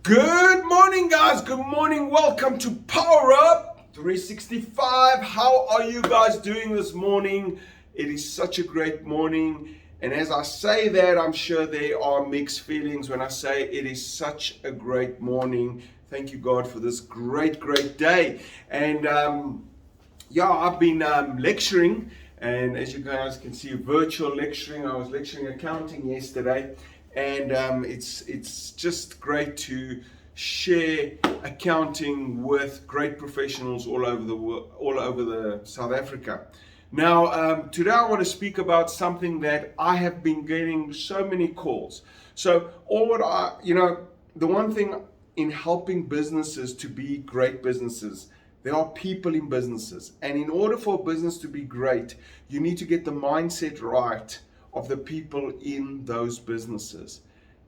Good morning, guys. Good morning. Welcome to Power Up 365. How are you guys doing this morning? It is such a great morning. And as I say that, I'm sure there are mixed feelings when I say it is such a great morning. Thank you, God, for this great day. And I've been lecturing. And as you guys can see, virtual lecturing. I was lecturing accounting yesterday. And it's just great to share accounting with great professionals all over the world, all over the South Africa. Now, today I want to speak about something that I have been getting so many calls. So the one thing in helping businesses to be great businesses, there are people in businesses. And in order for a business to be great, you need to get the mindset right of the people in those businesses.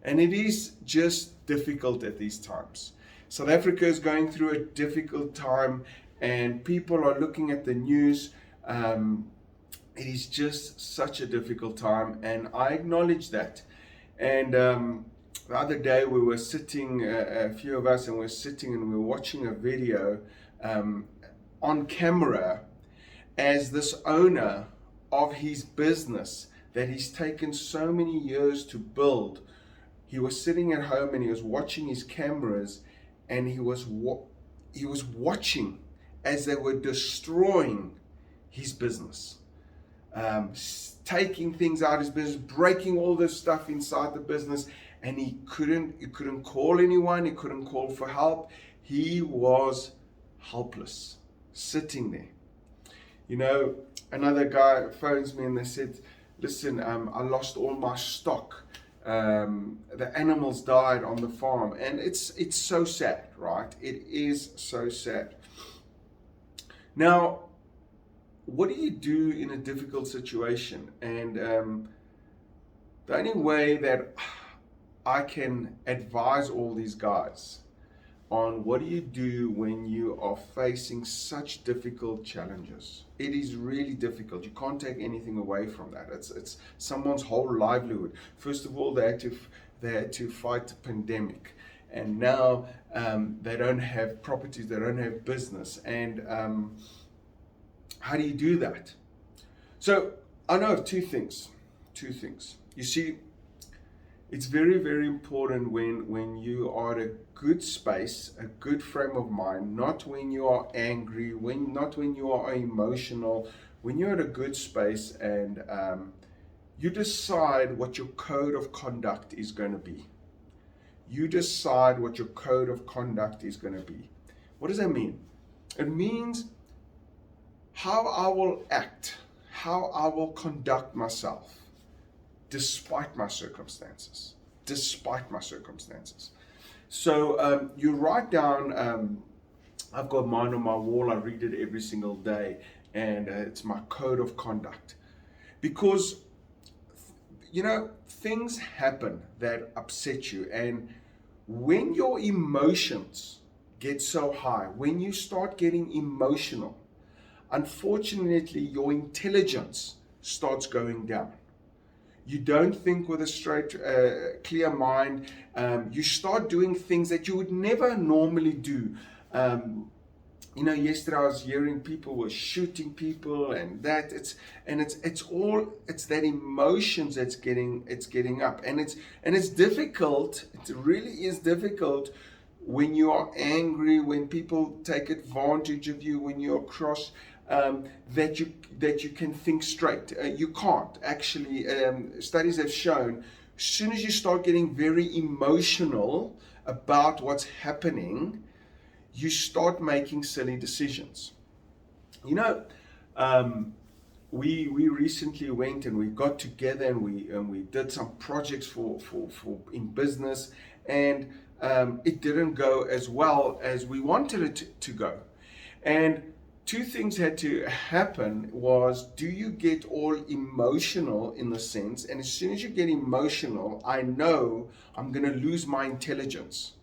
And it is just difficult at these times. South Africa is going through a difficult time and people are looking at the news. It is just such a difficult time and I acknowledge that. And the other day we were sitting, a few of us, and we were sitting and we were watching a video on camera as this owner of his business that he's taken so many years to build. He was sitting at home and he was watching his cameras and he was watching as they were destroying his business, taking things out of his business, breaking all this stuff inside the business, and he couldn't call anyone, he couldn't call for help. He was helpless, sitting there. You know, another guy phones me and they said, listen, I lost all my stock. The animals died on the farm, and it's so sad, right? It is so sad. Now, what do you do in a difficult situation? And the only way that I can advise all these guys on what do you do when you are facing such difficult challenges. It is really difficult. You can't take anything away from that. It's someone's whole livelihood. First of all, they had to fight the pandemic, and now they don't have properties, they don't have business. And how do you do that? So I know of two things. You see, it's very, very important when you are at a good space, a good frame of mind, not when you are angry, not when you are emotional, when you're at a good space and you decide what your code of conduct is going to be. You decide what your code of conduct is going to be. What does that mean? It means how I will act, how I will conduct myself, despite my circumstances. So you write down, I've got mine on my wall, I read it every single day, and it's my code of conduct. Because, things happen that upset you, and when your emotions get so high, when you start getting emotional, unfortunately, your intelligence starts going down. You don't think with a straight, clear mind. You start doing things that you would never normally do. Yesterday I was hearing people were shooting people, and that it's that emotions that's getting up, and it's difficult. It really is difficult when you are angry, when people take advantage of you, when you're cross. That you can think straight. You can't actually. Studies have shown, as soon as you start getting very emotional about what's happening, you start making silly decisions. We recently went and we got together and we did some projects for in business, and it didn't go as well as we wanted it to go. And two things had to happen. Was, do you get all emotional in the sense, and as soon as you get emotional, I know I'm going to lose my intelligence.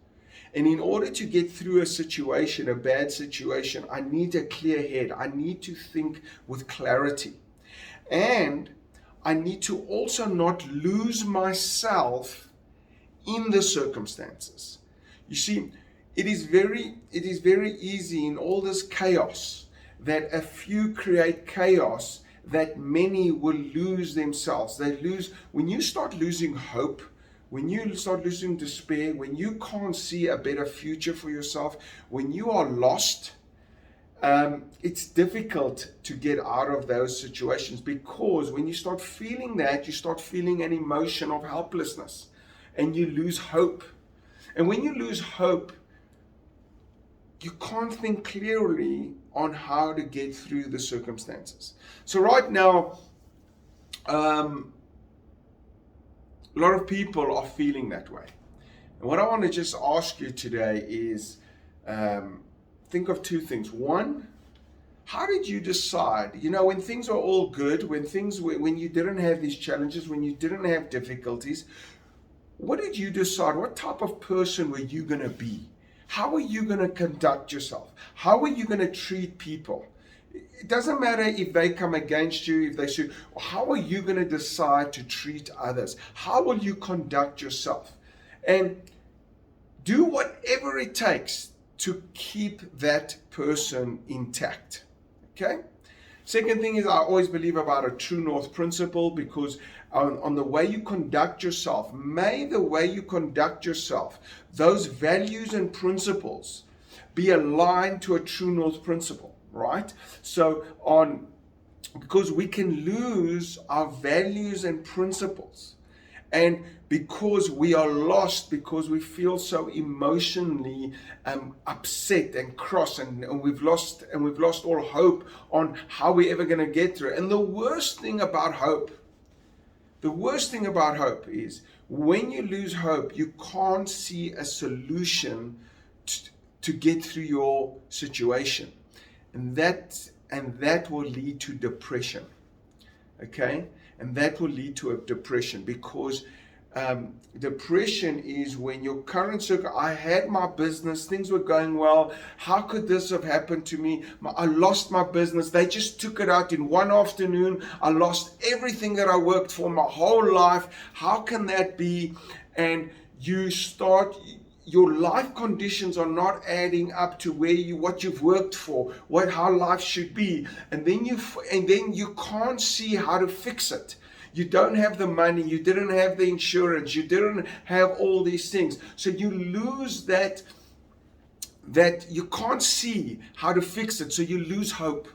And in order to get through a situation, a bad situation, I need a clear head. I need to think with clarity. And I need to also not lose myself in the circumstances. You see, it is very easy in all this chaos that a few create chaos that many will lose themselves. They lose, when you start losing hope, when you start losing despair, when you can't see a better future for yourself, when you are lost, it's difficult to get out of those situations, because when you start feeling that, you start feeling an emotion of helplessness and you lose hope. And when you lose hope, you can't think clearly on how to get through the circumstances. So right now, a lot of people are feeling that way. And what I want to just ask you today is, think of two things. One, how did you decide, when things are all good, when you didn't have these challenges, when you didn't have difficulties, what did you decide? What type of person were you going to be? How are you going to conduct yourself? How are you going to treat people? It doesn't matter if they come against you, if they shoot. How are you going to decide to treat others? How will you conduct yourself? And do whatever it takes to keep that person intact. Okay? Second thing is, I always believe about a true north principle, because on the way you conduct yourself, may the way you conduct yourself, those values and principles, be aligned to a true north principle, right? So because we can lose our values and principles, and because we are lost, because we feel so emotionally upset and cross, and we've lost all hope on how we're ever going to get through it. And the worst thing about hope is, when you lose hope, you can't see a solution to get through your situation, and that will lead to depression. Okay, and that will lead to a depression, because depression is when your current circle, I had my business, things were going well. How could this have happened to me? I lost my business. They just took it out in one afternoon. I lost everything that I worked for my whole life. How can that be? And your life conditions are not adding up to what you've worked for, how life should be, and then you can't see how to fix it. You don't have the money, you didn't have the insurance, you didn't have all these things. So you lose that you can't see how to fix it. So you lose hope.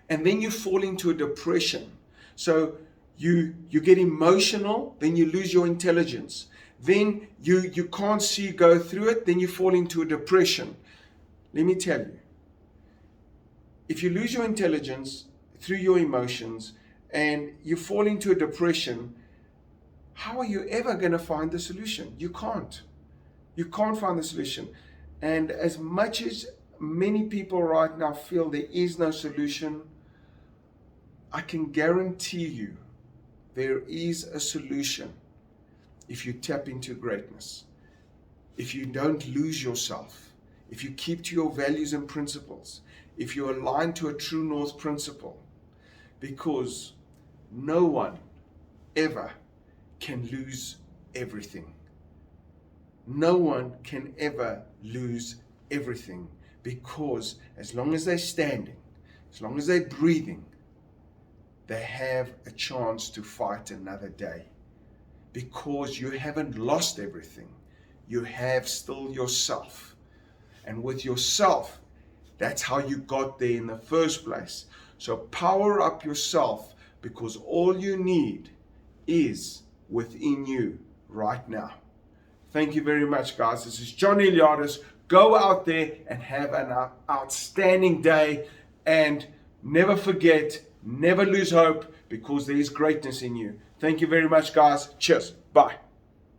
And then you fall into a depression. So you get emotional, then you lose your intelligence. Then you can't go through it, then you fall into a depression. Let me tell you, if you lose your intelligence through your emotions, and you fall into a depression, how are you ever going to find the solution? You can't. You can't find the solution. And as much as many people right now feel there is no solution, I can guarantee you there is a solution if you tap into greatness, if you don't lose yourself, if you keep to your values and principles, if you align to a true north principle, because no one ever can lose everything. No one can ever lose everything, because as long as they're standing, as long as they're breathing, they have a chance to fight another day. Because you haven't lost everything. You have still yourself. And with yourself, that's how you got there in the first place. So power up yourself, because all you need is within you right now. Thank you very much, guys. This is John Iliadis. Go out there and have an outstanding day, and never forget, never lose hope, because there is greatness in you. Thank you very much, guys. Cheers. Bye.